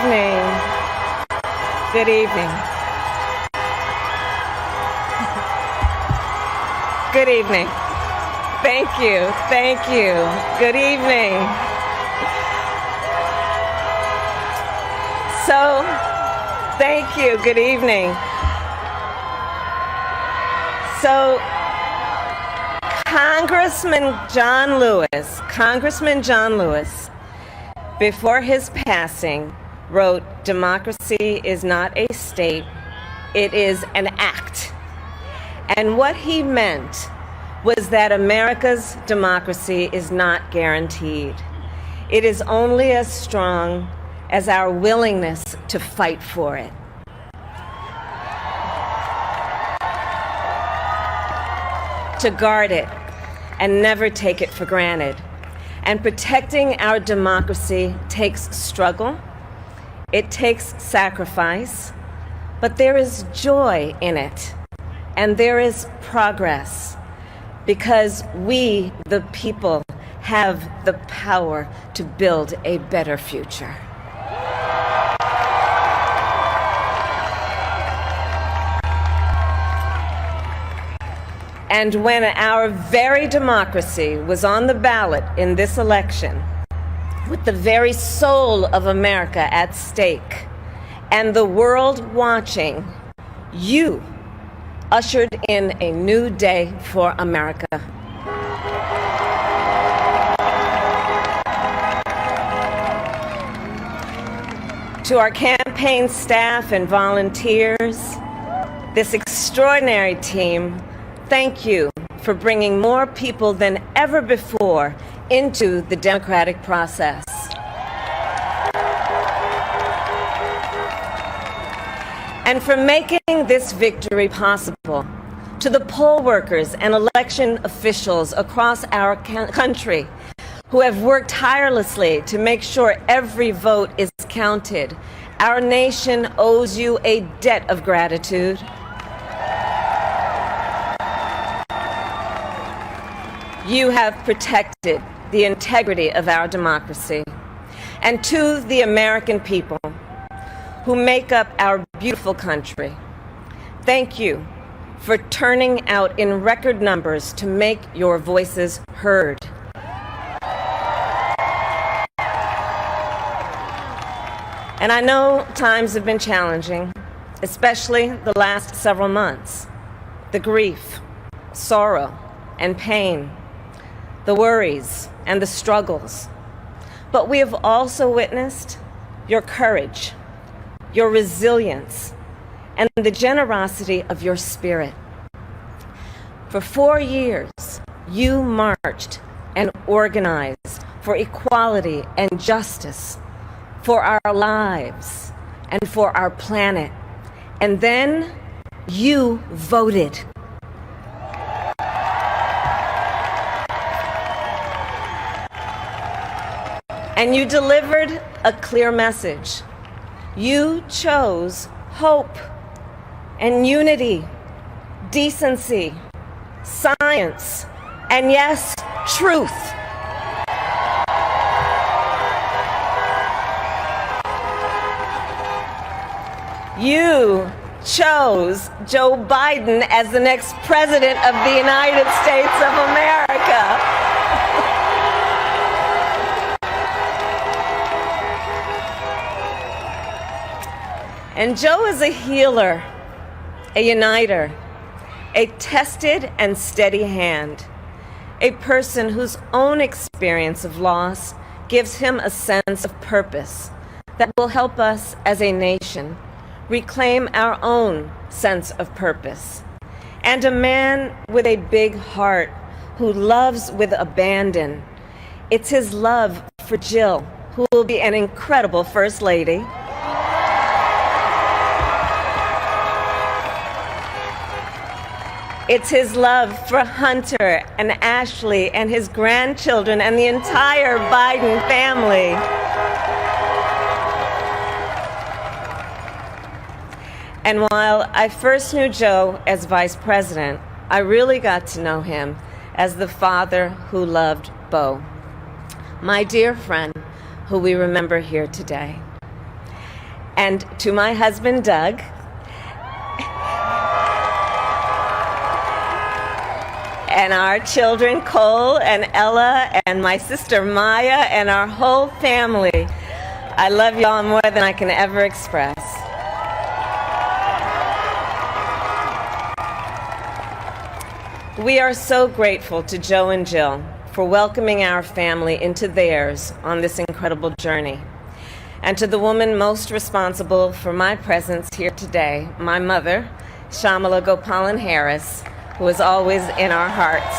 evening. Good evening. Good evening. Thank you. Thank you. Good evening. So, thank you. Good evening. So, Congressman John Lewis, before his passing, wrote, "Democracy is not a state, it is an act." And what he meant was that America's democracy is not guaranteed. It is only as strong as our willingness to fight for it. To guard it and never take it for granted. And protecting our democracy takes struggle, it takes sacrifice, but there is joy in it, and there is progress, because we, the people, have the power to build a better future. And when our very democracy was on the ballot in this election, with the very soul of America at stake, and the world watching, you ushered in a new day for America. To our campaign staff and volunteers, this extraordinary team, thank you for bringing more people than ever before into the democratic process. And for making this victory possible. To the poll workers and election officials across our country who have worked tirelessly to make sure every vote is counted, our nation owes you a debt of gratitude. You have protected the integrity of our democracy. And to the American people who make up our beautiful country, thank you for turning out in record numbers to make your voices heard. And I know times have been challenging, especially the last several months. The grief, sorrow, and pain, the worries and the struggles. But we have also witnessed your courage, your resilience, and the generosity of your spirit. For 4 years, you marched and organized for equality and justice, for our lives and for our planet. And then you voted. And you delivered a clear message. You chose hope and unity, decency, science, and yes, truth. You chose Joe Biden as the next president of the United States of America. And Joe is a healer, a uniter, a tested and steady hand, a person whose own experience of loss gives him a sense of purpose that will help us as a nation reclaim our own sense of purpose. And a man with a big heart who loves with abandon. It's his love for Jill, who will be an incredible First Lady. It's his love for Hunter and Ashley and his grandchildren and the entire Biden family. And while I first knew Joe as vice president, I really got to know him as the father who loved Bo, my dear friend who we remember here today. and to my husband, Doug, and our children, Cole and Ella, and my sister, Maya, and our whole family. I love y'all more than I can ever express. We are so grateful to Joe and Jill for welcoming our family into theirs on this incredible journey. And to the woman most responsible for my presence here today, my mother, Shamala Gopalan Harris, who is always in our hearts.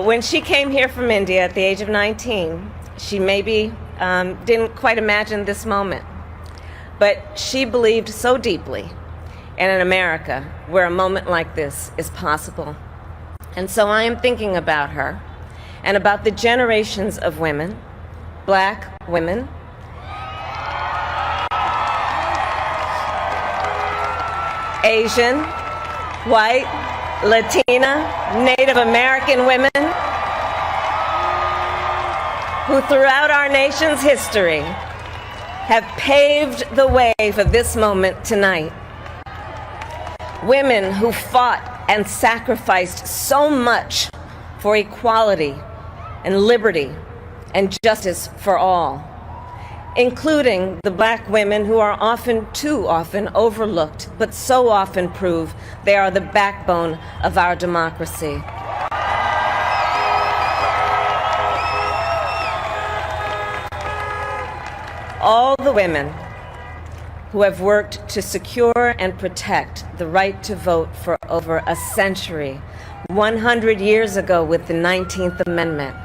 When she came here from India at the age of 19, she maybe didn't quite imagine this moment, but she believed so deeply in an America where a moment like this is possible. And so I am thinking about her and about the generations of women, Black women, Asian, white, Latina, Native American women who throughout our nation's history have paved the way for this moment tonight. Women who fought and sacrificed so much for equality and liberty and justice for all, including the Black women who are often, too often, overlooked, but so often prove they are the backbone of our democracy. All the women who have worked to secure and protect the right to vote for over a century, 100 years ago with the 19th Amendment,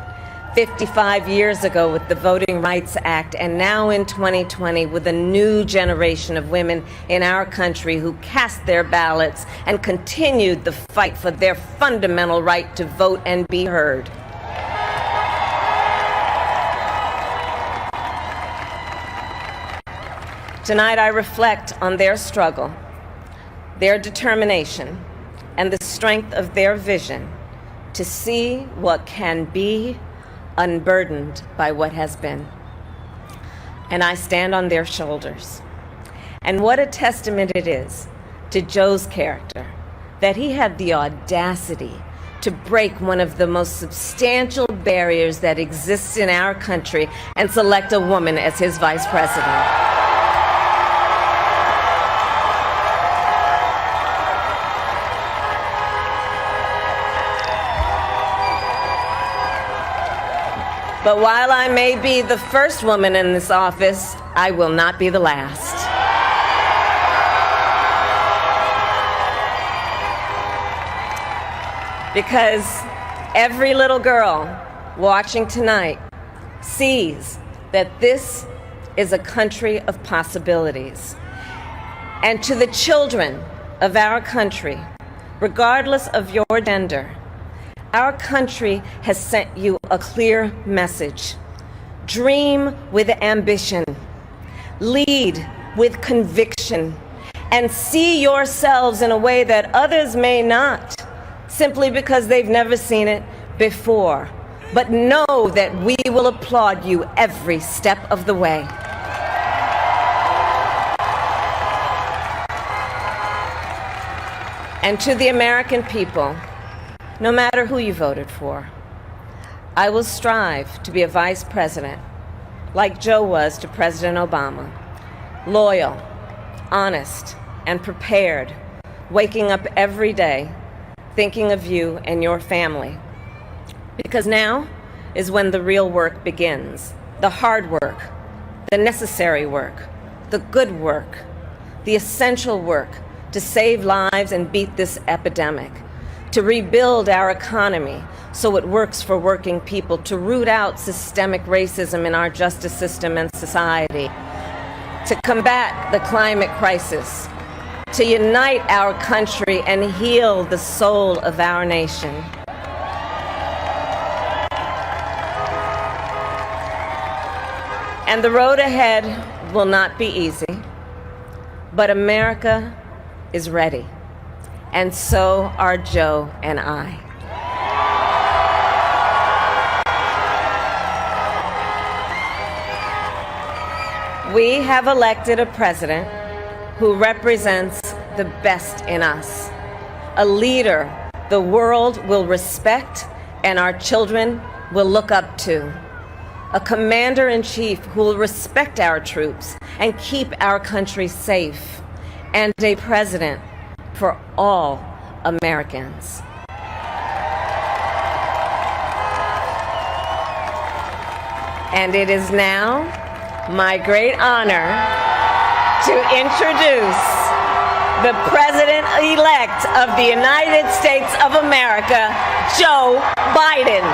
55 years ago with the Voting Rights Act, and now in 2020 with a new generation of women in our country who cast their ballots and continued the fight for their fundamental right to vote and be heard. Tonight I reflect on their struggle, their determination, and the strength of their vision to see what can be unburdened by what has been. And I stand on their shoulders. And what a testament it is to Joe's character that he had the audacity to break one of the most substantial barriers that exists in our country and select a woman as his vice president. But while I may be the first woman in this office, I will not be the last. Because every little girl watching tonight sees that this is a country of possibilities. And to the children of our country, regardless of your gender, our country has sent you a clear message. Dream with ambition, lead with conviction, and see yourselves in a way that others may not, simply because they've never seen it before. But know that we will applaud you every step of the way. And to the American people, no matter who you voted for, I will strive to be a vice president, like Joe was to President Obama, loyal, honest, and prepared, waking up every day thinking of you and your family. Because now is when the real work begins, the hard work, the necessary work, the good work, the essential work to save lives and beat this epidemic, to rebuild our economy so it works for working people, to root out systemic racism in our justice system and society, to combat the climate crisis, to unite our country and heal the soul of our nation. And the road ahead will not be easy, but America is ready. And so are Joe and I. We have elected a president who represents the best in us, a leader the world will respect and our children will look up to, a commander-in-chief who will respect our troops and keep our country safe, and a president for all Americans. And it is now my great honor to introduce the President-elect of the United States of America, Joe Biden.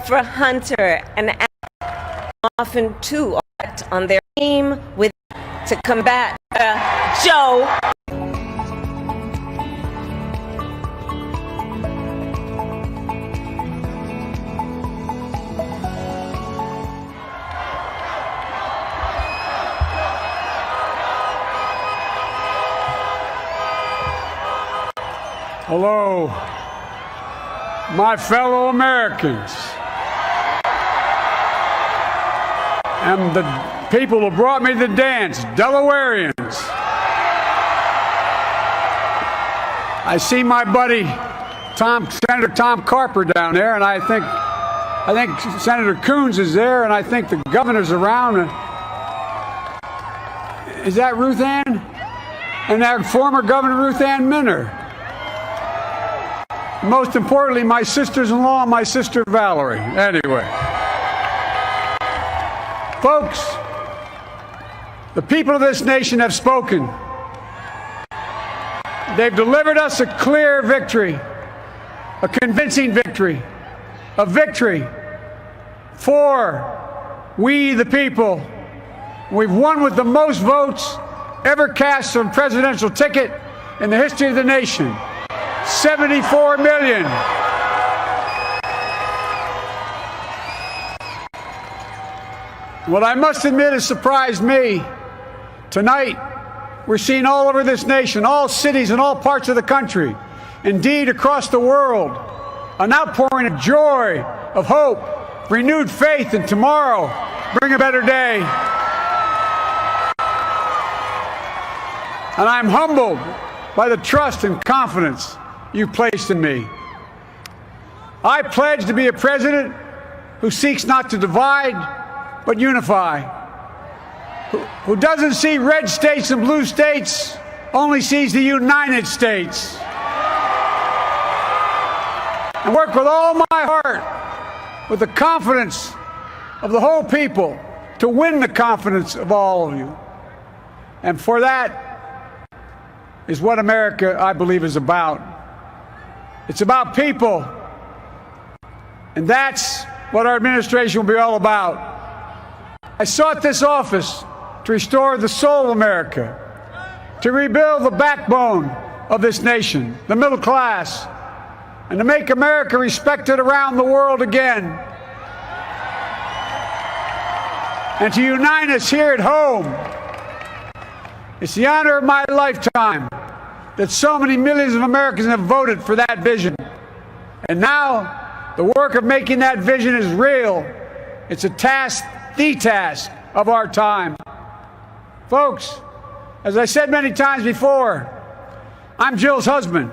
For Hunter and often too on their team with to combat Joe. Hello, my fellow Americans. And the people who brought me to the dance, Delawareans. I see my buddy Senator Tom Carper down there, and I think Senator Coons is there, and I think the governor's around. Is that Ruth Ann? And that former Governor Ruth Ann Minner. Most importantly, my sisters-in-law and my sister Valerie. Anyway. Folks, the people of this nation have spoken. They've delivered us a clear victory, a convincing victory, a victory for we the people. We've won with the most votes ever cast on a presidential ticket in the history of the nation. 74 million. What I must admit has surprised me. Tonight, we're seeing all over this nation, all cities and all parts of the country, indeed across the world, an outpouring of joy, of hope, renewed faith in tomorrow, bring a better day. And I'm humbled by the trust and confidence you've placed in me. I pledge to be a president who seeks not to divide, but unify, who doesn't see red states and blue states, only sees the United States. And work with all my heart, with the confidence of the whole people, to win the confidence of all of you. And for that is what America, I believe, is about. It's about people. And that's what our administration will be all about. I sought this office to restore the soul of America, to rebuild the backbone of this nation, the middle class, and to make America respected around the world again, and to unite us here at home. It's the honor of my lifetime that so many millions of Americans have voted for that vision. And now, the work of making that vision is real. It's a task, the task of our time. Folks, as I said many times before, I'm Jill's husband.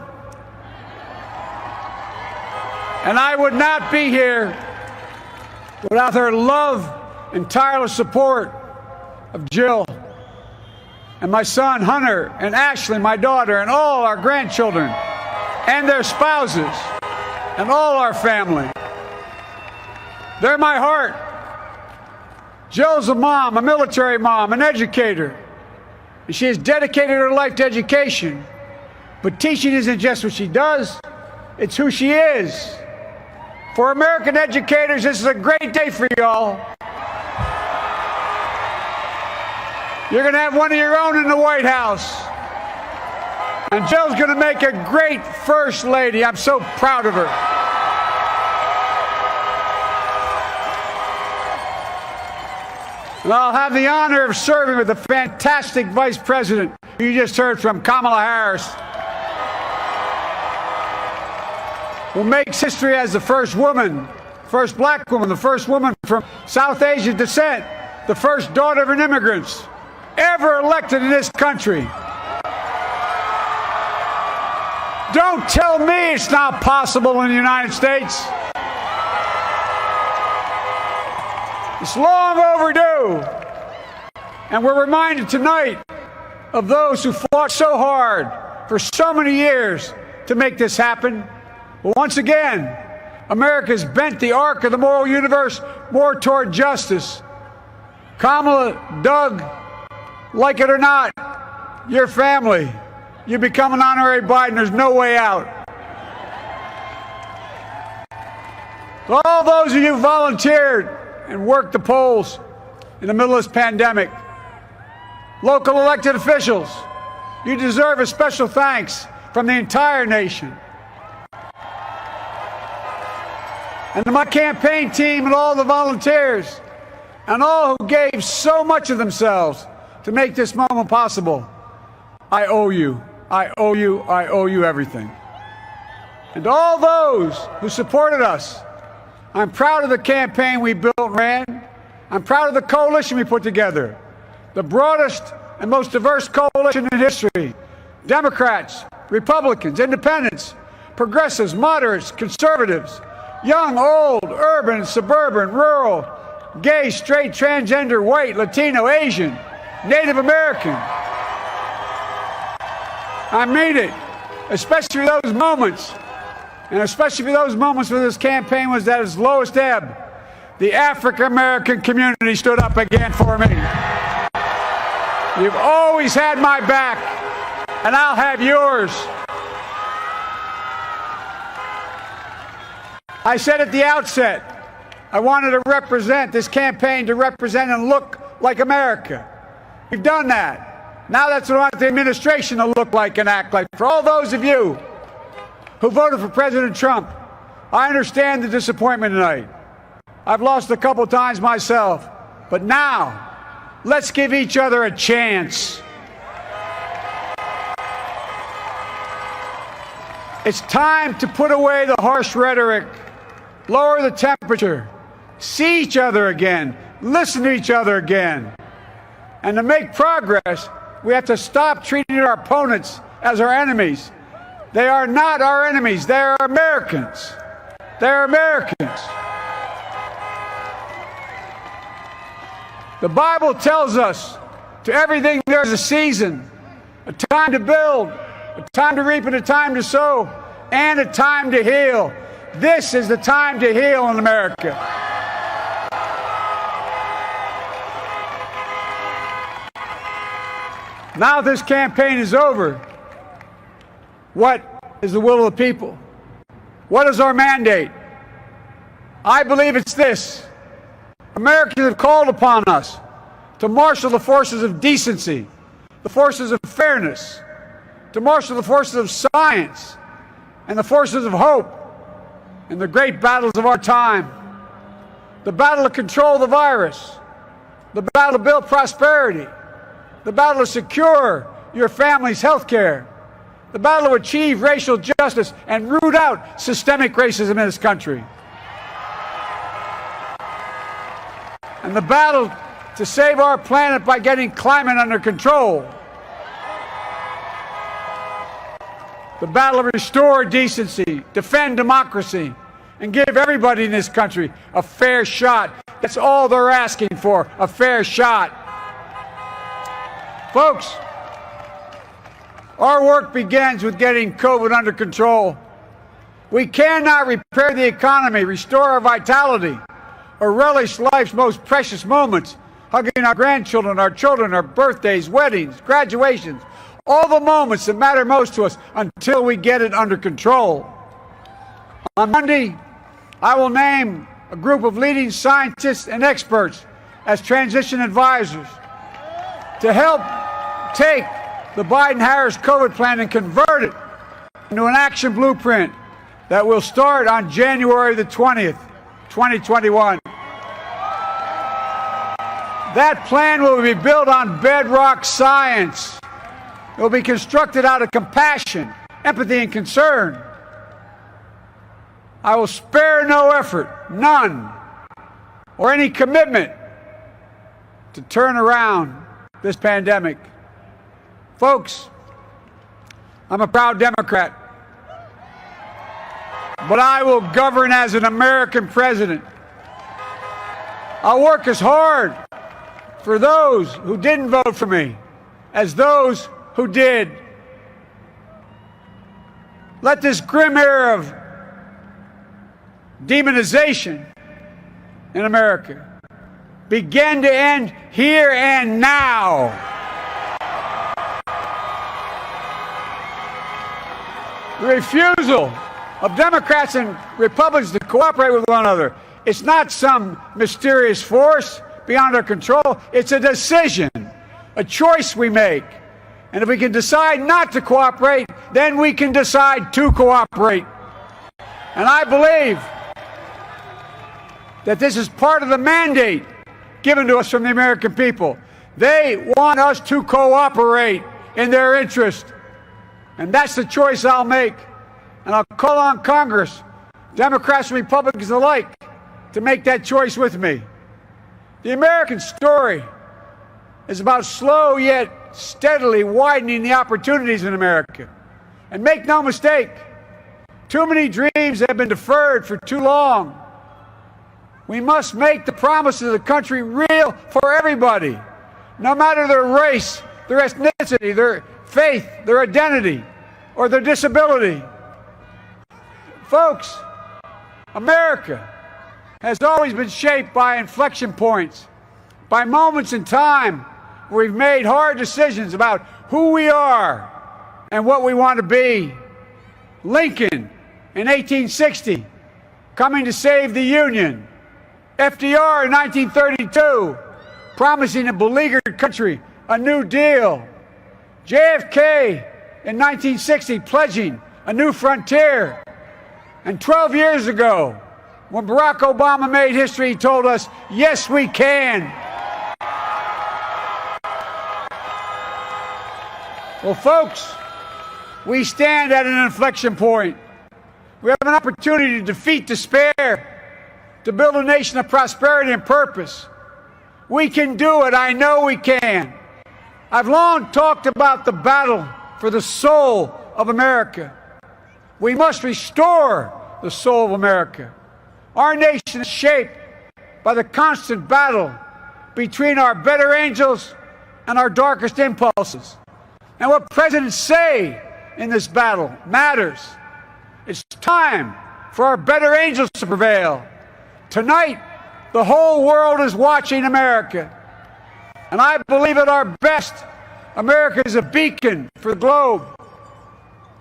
And I would not be here without her love and tireless support of Jill and my son Hunter and Ashley, my daughter, and all our grandchildren and their spouses and all our family. They're my heart. Jill's a mom, a military mom, an educator. And she has dedicated her life to education. But teaching isn't just what she does, it's who she is. For American educators, this is a great day for y'all. You're going to have one of your own in the White House. And Jill's going to make a great First Lady. I'm so proud of her. And I'll have the honor of serving with the fantastic Vice President who you just heard from, Kamala Harris, who makes history as the first woman, first black woman, the first woman from South Asian descent, the first daughter of an immigrant ever elected in this country. Don't tell me it's not possible in the United States. It's long overdue. And we're reminded tonight of those who fought so hard for so many years to make this happen. But once again, America's bent the arc of the moral universe more toward justice. Kamala, Doug, like it or not, your family, you become an honorary Biden. There's no way out. To all those of you who volunteered and worked the polls in the middle of this pandemic, local elected officials, you deserve a special thanks from the entire nation. And to my campaign team and all the volunteers and all who gave so much of themselves to make this moment possible, I owe you. I owe you. I owe you everything. And to all those who supported us, I'm proud of the campaign we built and ran. I'm proud of the coalition we put together, the broadest and most diverse coalition in history. Democrats, Republicans, Independents, progressives, moderates, conservatives, young, old, urban, suburban, rural, gay, straight, transgender, white, Latino, Asian, Native American. I mean it, especially those moments, and especially for those moments when this campaign was at its lowest ebb. The African American community stood up again for me. You've always had my back, and I'll have yours. I said at the outset, I wanted to represent this campaign, to represent and look like America. We've done that. Now that's what I want the administration to look like and act like. For all those of you who voted for President Trump, I understand the disappointment tonight. I've lost a couple times myself. But now, let's give each other a chance. It's time to put away the harsh rhetoric, lower the temperature, see each other again, listen to each other again. And to make progress, we have to stop treating our opponents as our enemies. They are not our enemies. They are Americans. They're Americans. The Bible tells us to everything there's a season, a time to build, a time to reap and a time to sow, and a time to heal. This is the time to heal in America. Now this campaign is over. What is the will of the people? What is our mandate? I believe it's this. Americans have called upon us to marshal the forces of decency, the forces of fairness, to marshal the forces of science and the forces of hope in the great battles of our time. The battle to control the virus, the battle to build prosperity, the battle to secure your family's health care, the battle to achieve racial justice and root out systemic racism in this country, and the battle to save our planet by getting climate under control, the battle to restore decency, defend democracy, and give everybody in this country a fair shot. That's all they're asking for, a fair shot. Folks, our work begins with getting COVID under control. We cannot repair the economy, restore our vitality, or relish life's most precious moments, hugging our grandchildren, our children, our birthdays, weddings, graduations, all the moments that matter most to us until we get it under control. On Monday, I will name a group of leading scientists and experts as transition advisors to help take the Biden-Harris COVID plan and convert it into an action blueprint that will start on January the 20th, 2021. That plan will be built on bedrock science. It will be constructed out of compassion, empathy, and concern. I will spare no effort, none, or any commitment to turn around this pandemic. Folks, I'm a proud Democrat, but I will govern as an American president. I'll work as hard for those who didn't vote for me as those who did. Let this grim era of demonization in America begin to end here and now. The refusal of Democrats and Republicans to cooperate with one another, it's not some mysterious force beyond our control. It's a decision, a choice we make. And if we can decide not to cooperate, then we can decide to cooperate. And I believe that this is part of the mandate given to us from the American people. They want us to cooperate in their interest. And that's the choice I'll make. And I'll call on Congress, Democrats and Republicans alike, to make that choice with me. The American story is about slow yet steadily widening the opportunities in America. And make no mistake, too many dreams have been deferred for too long. We must make the promises of the country real for everybody, no matter their race, their ethnicity, their faith, their identity, or their disability. Folks, America has always been shaped by inflection points, by moments in time where we've made hard decisions about who we are and what we want to be. Lincoln in 1860, coming to save the Union. FDR in 1932, promising a beleaguered country a new deal. JFK in 1960, pledging a new frontier. And 12 years ago, when Barack Obama made history, he told us, yes, we can. Well, folks, we stand at an inflection point. We have an opportunity to defeat despair, to build a nation of prosperity and purpose. We can do it. I know we can. I've long talked about the battle for the soul of America. We must restore the soul of America. Our nation is shaped by the constant battle between our better angels and our darkest impulses. And what presidents say in this battle matters. It's time for our better angels to prevail. Tonight, the whole world is watching America. And I believe at our best, America is a beacon for the globe.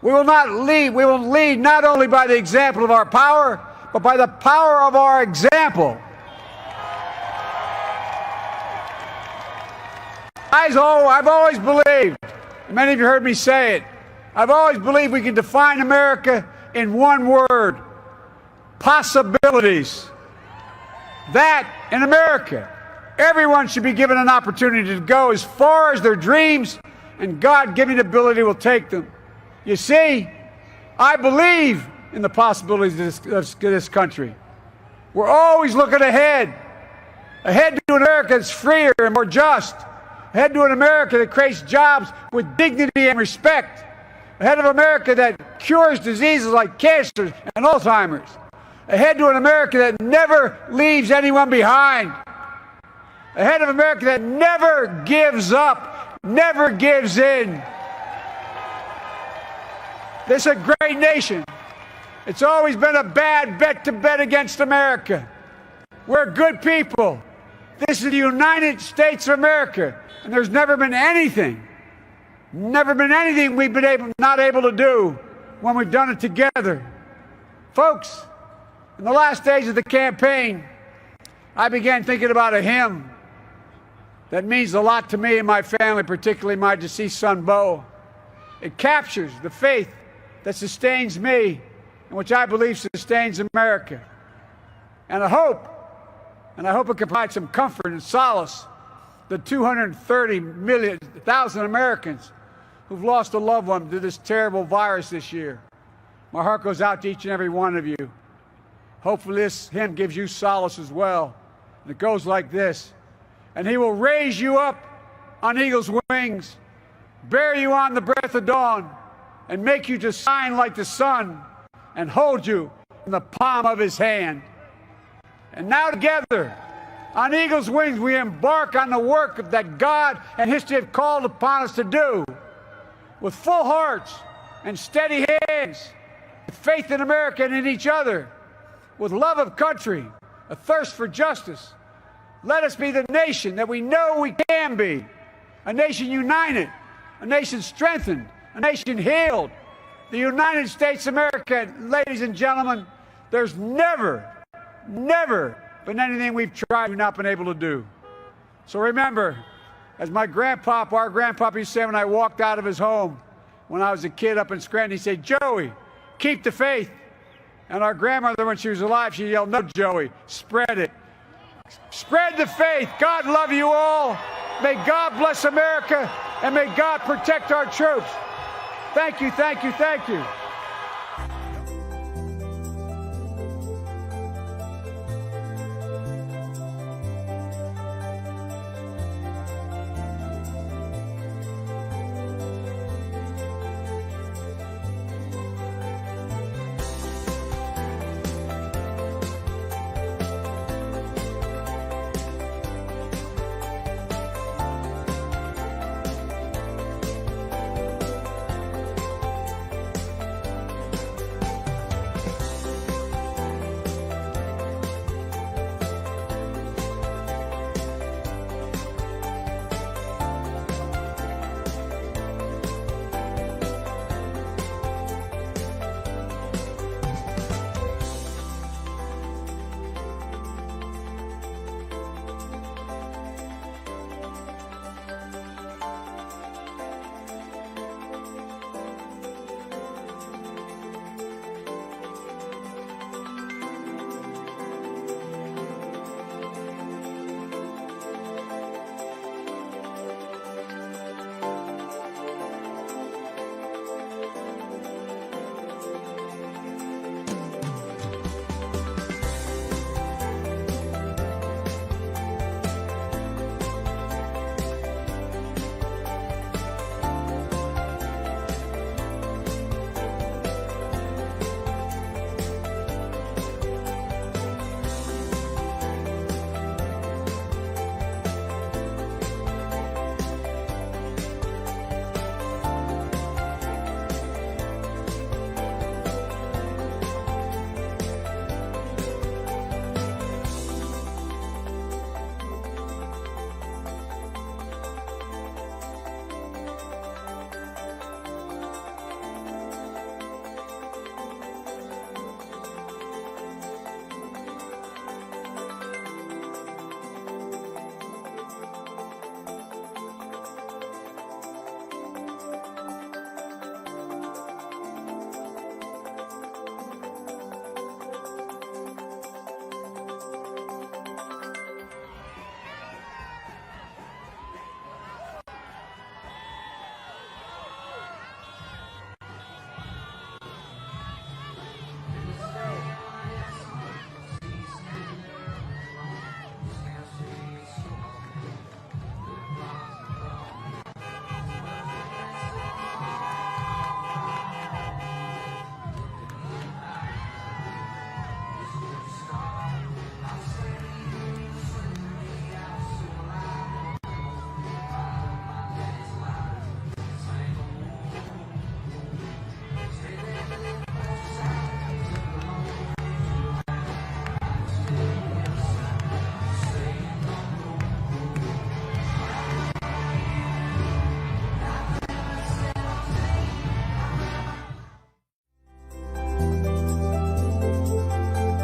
We will lead not only by the example of our power, but by the power of our example. I've always believed, many of you heard me say it, I've always believed we can define America in one word: possibilities. That in America, everyone should be given an opportunity to go as far as their dreams and God-given ability will take them. You see, I believe in the possibilities of this country. We're always looking ahead to an America that's freer and more just, ahead to an America that creates jobs with dignity and respect, ahead of America that cures diseases like cancer and Alzheimer's, ahead to an America that never leaves anyone behind, ahead of America that never gives up, never gives in. This is a great nation. It's always been a bad bet to bet against America. We're good people. This is the United States of America, and there's never been anything we've been not able to do when we've done it together. Folks, in the last days of the campaign, I began thinking about a hymn that means a lot to me and my family, particularly my deceased son, Bo. It captures the faith that sustains me and which I believe sustains America. And I hope it can provide some comfort and solace the 230,000 Americans who've lost a loved one to this terrible virus this year. My heart goes out to each and every one of you. Hopefully this hymn gives you solace as well. And it goes like this. And he will raise you up on eagle's wings, bear you on the breath of dawn, and make you to shine like the sun, and hold you in the palm of his hand. And now together, on eagle's wings, we embark on the work that God and history have called upon us to do, with full hearts and steady hands, with faith in America and in each other, with love of country, a thirst for justice. Let us be the nation that we know we can be, a nation united, a nation strengthened, a nation healed. The United States of America, ladies and gentlemen, there's never been anything we've tried we've not been able to do. So remember, as our grandpapa used to say when I walked out of his home when I was a kid up in Scranton, he said, "Joey, keep the faith." And our grandmother, when she was alive, she yelled, "No, Joey, spread it. Spread the faith." God love you all. May God bless America, and may God protect our troops. Thank you, thank you, thank you.